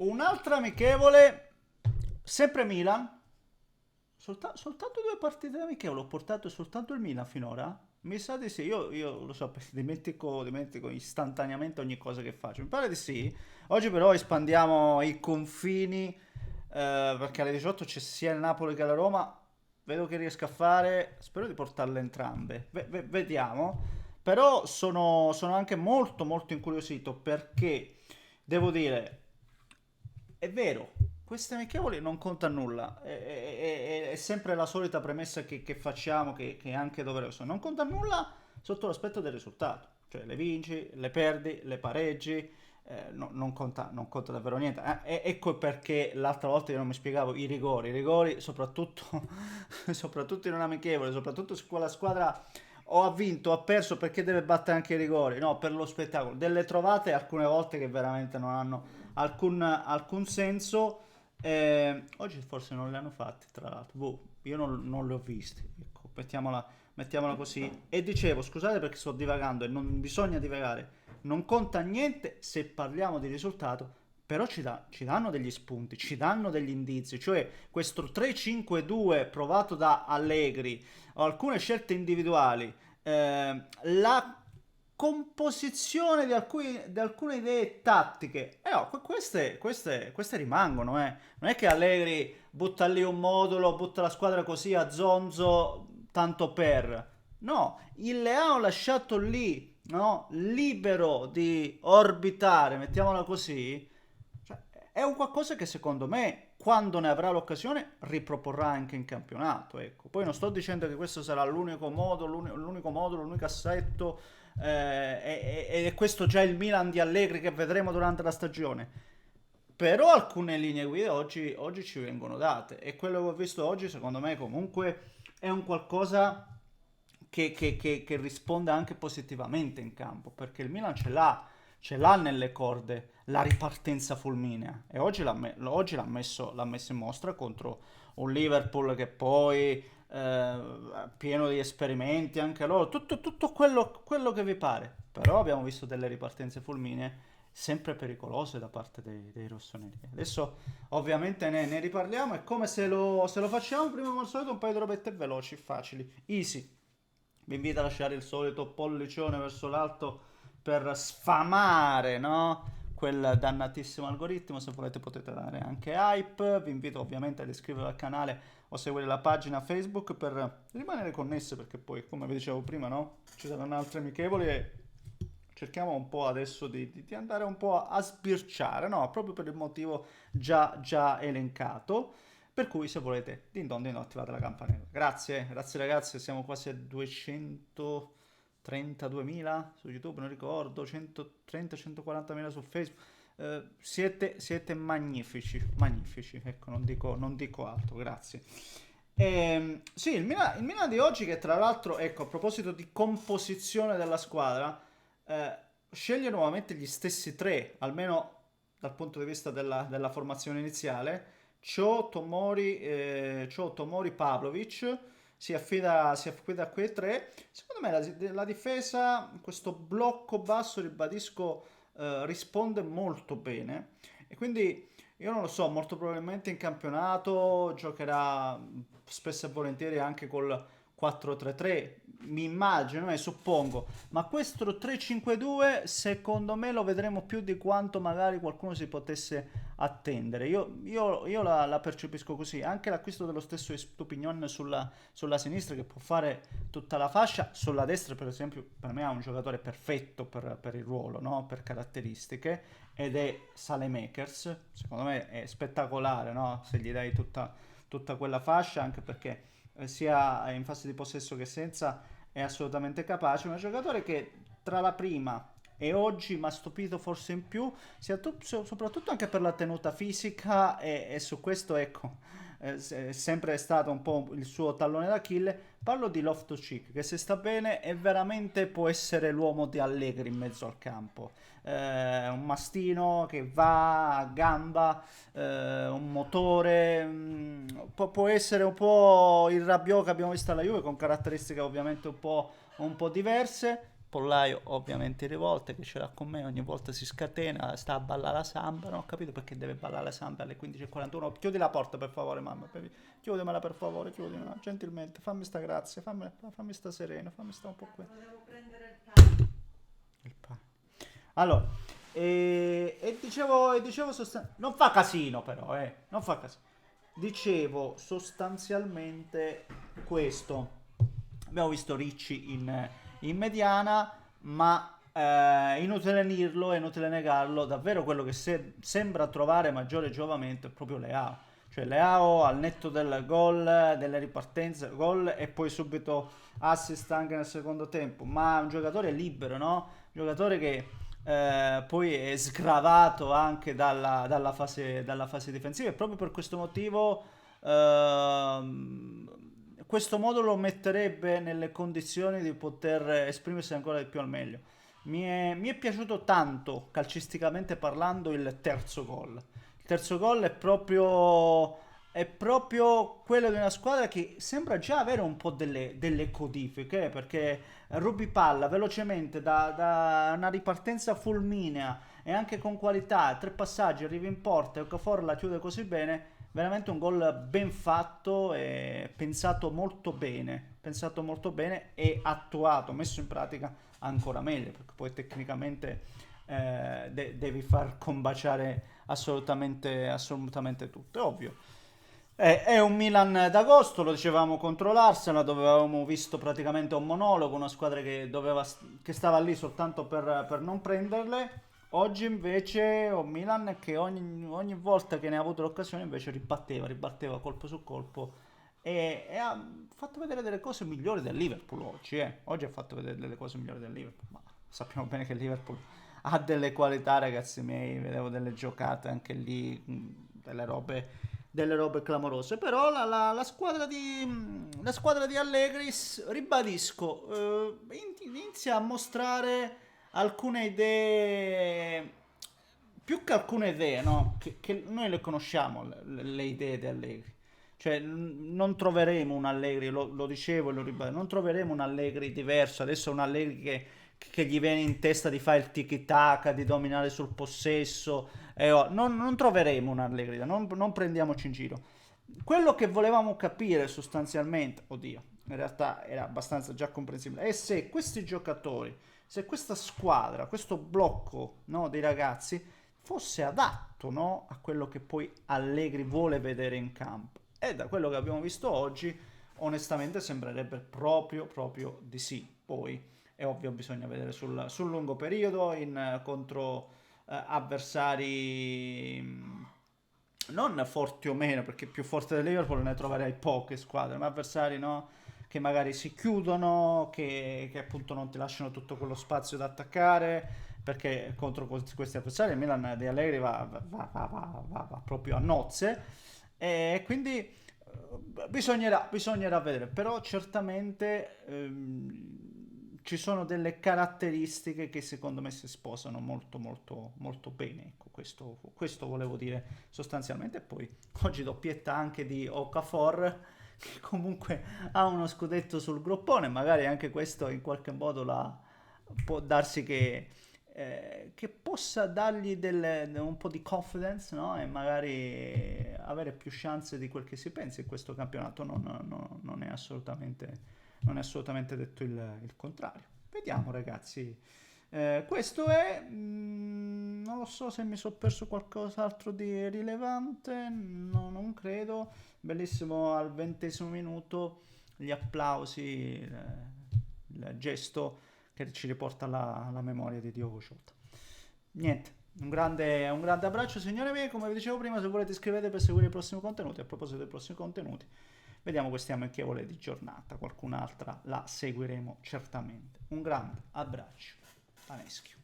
Un'altra amichevole, sempre Milan. Soltanto due partite amichevoli, ho portato soltanto il Milan finora? Mi sa di sì, io lo so, perché dimentico istantaneamente ogni cosa che faccio. Mi pare di sì. Oggi però espandiamo i confini, perché alle 18 c'è sia il Napoli che la Roma. Vedo che riesco a fare, spero di portarle entrambe. Vediamo. Però sono anche molto molto incuriosito perché devo dire, è vero, queste amichevoli non conta nulla, è sempre la solita premessa che facciamo, che è anche doverosa. Non conta nulla sotto l'aspetto del risultato, cioè le vinci, le perdi, le pareggi, non conta davvero niente. Ecco perché l'altra volta io non mi spiegavo i rigori soprattutto, soprattutto in un'amichevole, soprattutto su quella squadra o ha vinto o ha perso perché deve battere anche i rigori, no, per lo spettacolo. Delle trovate alcune volte che veramente non hanno alcun senso. Oggi forse non li hanno fatti, tra l'altro. Boh, io non li ho visti. Ecco, mettiamola così. E dicevo, scusate perché sto divagando e non bisogna divagare. Non conta niente se parliamo di risultato, però ci danno degli spunti, ci danno degli indizi. Cioè, questo 3-5-2 provato da Allegri, o alcune scelte individuali, la composizione di alcune idee tattiche. No, queste rimangono, eh. Non è che Allegri butta lì un modulo, butta la squadra così a zonzo, tanto per. No, il Leao lasciato lì, no, libero di orbitare, mettiamola così, cioè, è un qualcosa che secondo me, quando ne avrà l'occasione, riproporrà anche in campionato. Ecco. Poi non sto dicendo che questo sarà l'unico modo, l'unico assetto, ed è questo già il Milan di Allegri che vedremo durante la stagione. Però alcune linee guida oggi ci vengono date e quello che ho visto oggi secondo me comunque è un qualcosa che risponde anche positivamente in campo, perché il Milan ce l'ha nelle corde la ripartenza fulminea e oggi l'ha messo in mostra contro un Liverpool che poi pieno di esperimenti anche loro, tutto quello che vi pare, però abbiamo visto delle ripartenze fulminee sempre pericolose da parte dei rossoneri. Adesso ovviamente ne riparliamo e come se lo facciamo prima come al solito un paio di robette veloci, facili, easy. Vi invito a lasciare il solito pollicione verso l'alto per sfamare, no? Quel dannatissimo algoritmo. Se volete potete dare anche hype. Vi invito ovviamente ad iscrivervi al canale o seguire la pagina Facebook per rimanere connessi perché poi, come vi dicevo prima, no? Ci saranno altre amichevoli e cerchiamo un po' adesso di andare un po' a sbirciare, no? Proprio per il motivo già elencato. Per cui se volete, din don, attivate la campanella. Grazie ragazzi, siamo quasi a 232.000 su YouTube, non ricordo, 130-140.000 su Facebook. Siete magnifici, ecco, non dico altro, grazie. Sì, il Milan di oggi che tra l'altro, ecco, a proposito di composizione della squadra, eh, sceglie nuovamente gli stessi tre, almeno dal punto di vista della formazione iniziale. Tomori Pavlovic si affida a quei tre. Secondo me la difesa, questo blocco basso, ribadisco, risponde molto bene. E quindi io non lo so, molto probabilmente in campionato giocherà spesso e volentieri anche col 4-3-3, mi immagino e suppongo, ma questo 3-5-2 secondo me lo vedremo più di quanto magari qualcuno si potesse attendere. Io la percepisco così, anche l'acquisto dello stesso Estupignon sulla sinistra che può fare tutta la fascia, sulla destra per esempio per me è un giocatore perfetto per il ruolo, no? Per caratteristiche, ed è Salemakers, secondo me è spettacolare, no? Se gli dai tutta quella fascia, anche perché sia in fase di possesso che senza è assolutamente capace, un giocatore che tra la prima e oggi mi ha stupito forse in più, soprattutto anche per la tenuta fisica e su questo ecco, è sempre stato un po' il suo tallone d'Achille. Parlo di Loftus-Cheek, che se sta bene è veramente può essere l'uomo di Allegri in mezzo al campo. Un mastino che va a gamba, un motore, può essere un po' il Rabiot che abbiamo visto alla Juve con caratteristiche ovviamente un po' diverse, Pollaio ovviamente in rivolta, che ce l'ha con me, ogni volta si scatena, sta a ballare la samba, non ho capito perché deve ballare la samba alle 15:41. Chiudi la porta per favore, mamma, chiudimela per favore, chiudimela, gentilmente, fammi sta grazia, fammi sta serena, fammi sta un po' qui. Il pane. Allora, e dicevo non fa casino però, non fa casino. Dicevo sostanzialmente questo. Abbiamo visto Ricci in mediana, ma inutile dirlo, è inutile negarlo, davvero quello che sembra trovare maggiore giovamento è proprio Leao. Cioè Leao al netto del gol, delle ripartenze, gol e poi subito assist anche nel secondo tempo, ma è un giocatore libero, no? Un giocatore che poi è sgravato anche dalla fase difensiva e proprio per questo motivo questo modo lo metterebbe nelle condizioni di poter esprimersi ancora di più al meglio. Mi è piaciuto tanto, calcisticamente parlando, il terzo gol. Il terzo gol è proprio quello di una squadra che sembra già avere un po' delle codifiche, perché rubi palla velocemente da una ripartenza fulminea e anche con qualità, tre passaggi, arrivi in porta e Okafor la chiude così bene. Veramente un gol ben fatto e pensato molto bene e attuato, messo in pratica ancora meglio, perché poi tecnicamente devi far combaciare assolutamente tutto, è ovvio. È un Milan d'agosto, lo dicevamo contro l'Arsenal, dove avevamo visto praticamente un monologo, una squadra che stava lì soltanto per non prenderle. Oggi invece ho Milan che ogni volta che ne ha avuto l'occasione invece ribatteva colpo su colpo e ha fatto vedere delle cose migliori del Liverpool oggi. Oggi ha fatto vedere delle cose migliori del Liverpool, ma sappiamo bene che il Liverpool ha delle qualità, ragazzi miei, vedevo delle giocate anche lì, delle robe clamorose. Però la squadra di Allegri, ribadisco, inizia a mostrare alcune idee, più che alcune idee, no? Che noi le conosciamo, le idee di Allegri. Cioè, non troveremo un Allegri, lo dicevo e lo ribadisco, non troveremo un Allegri diverso. Adesso è un Allegri che gli viene in testa di fare il tiki-taka, di dominare sul possesso. Non troveremo un Allegri, non prendiamoci in giro. Quello che volevamo capire sostanzialmente, oddio, in realtà era abbastanza già comprensibile, è se questa squadra, questo blocco, no, dei ragazzi fosse adatto, no, a quello che poi Allegri vuole vedere in campo. E da quello che abbiamo visto oggi, onestamente sembrerebbe proprio di sì. Poi è ovvio, bisogna vedere sul lungo periodo contro avversari non forti o meno, perché più forte del Liverpool ne troverei poche squadre, ma avversari, no, che magari si chiudono, che appunto non ti lasciano tutto quello spazio da attaccare, perché contro questi avversari il Milan di Allegri va proprio a nozze, e quindi bisognerà vedere. Però certamente ci sono delle caratteristiche che secondo me si sposano molto bene. Ecco, questo volevo dire sostanzialmente. E poi oggi doppietta anche di Okafor, che comunque ha uno scudetto sul groppone, magari anche questo in qualche modo può darsi che possa dargli un po' di confidence, no? E magari avere più chance di quel che si pensa in questo campionato. Non è assolutamente detto il contrario. Vediamo, ragazzi. Questo è. Non lo so se mi sono perso qualcos'altro di rilevante. No, non credo. Bellissimo al 20° minuto. Gli applausi, il gesto che ci riporta alla memoria di Diogo Jota. Niente. Un grande abbraccio, signore miei. Come vi dicevo prima, se volete iscrivetevi per seguire i prossimi contenuti. A proposito dei prossimi contenuti, vediamo queste amichevole di giornata. Qualcun'altra la seguiremo certamente. Un grande abbraccio a Neschio.